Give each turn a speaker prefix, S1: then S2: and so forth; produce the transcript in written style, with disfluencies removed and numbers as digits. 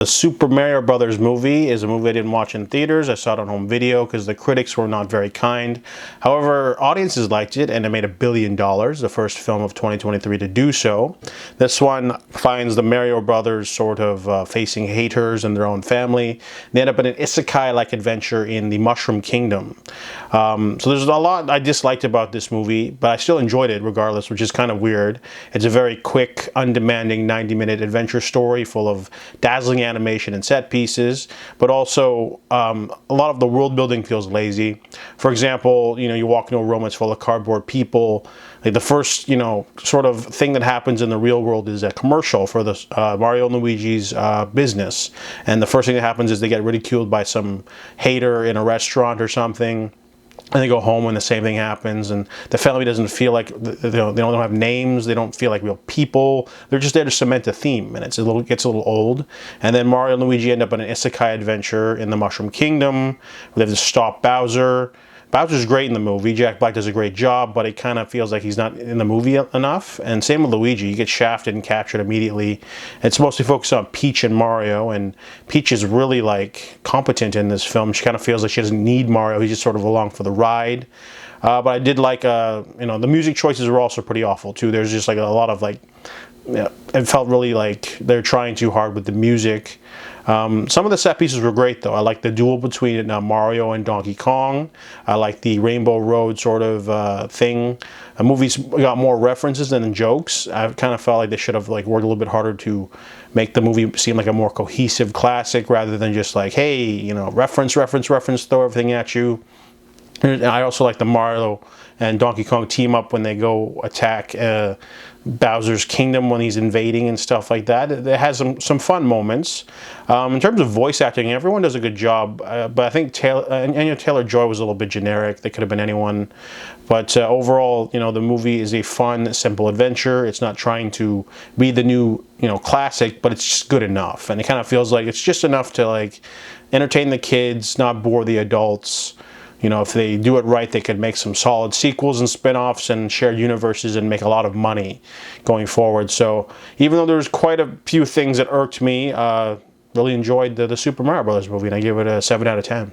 S1: The Super Mario Brothers movie is a movie I didn't watch in theaters. I saw it on home video because the critics were not very kind. However, audiences liked it and it made $1 billion, the first film of 2023 to do so. This one finds the Mario Brothers sort of facing haters in their own family. They end up in an isekai-like adventure in the Mushroom Kingdom. So there's a lot I disliked about this movie, but I still enjoyed it regardless, which is kind of weird. It's a very quick, undemanding 90-minute adventure story full of dazzling animation and set pieces, but also a lot of the world building feels lazy. For example, you walk into a room that's full of cardboard people. Like the first, sort of thing that happens in the real world is a commercial for the Mario and Luigi's business, and the first thing that happens is they get ridiculed by some hater in a restaurant or something. And they go home and the same thing happens, and the family doesn't feel like they don't have names. They don't feel like real people. They're just there to cement a theme, and gets a little old. And then Mario and Luigi end up in an isekai adventure in the Mushroom Kingdom, where they have to stop Bowser. Bowser's great in the movie. Jack Black does a great job, but it kind of feels like he's not in the movie enough. And same with Luigi. You get shafted and captured immediately. It's mostly focused on Peach and Mario, and Peach is really competent in this film. She kind of feels like she doesn't need Mario. He's just sort of along for the ride. But I did like, the music choices were also pretty awful too. There's just a lot of it felt really like they're trying too hard with the music. Some of the set pieces were great though. I like the duel between Mario and Donkey Kong. I like the Rainbow Road sort of thing. The movie's got more references than jokes. I kind of felt like they should have worked a little bit harder to make the movie seem like a more cohesive classic rather than just hey, reference, throw everything at you. And I also like the Mario and Donkey Kong team up when they go attack Bowser's kingdom when he's invading and stuff like that. It has some fun moments. In terms of voice acting, everyone does a good job, but I think Anya Taylor-Joy was a little bit generic. They could have been anyone. But overall, the movie is a fun, simple adventure. It's not trying to be the new, classic, but it's just good enough. And it kind of feels like it's just enough to entertain the kids, not bore the adults. If they do it right, they could make some solid sequels and spin-offs and shared universes and make a lot of money going forward. So even though there's quite a few things that irked me, really enjoyed the Super Mario Brothers movie, and I give it a 7 out of 10.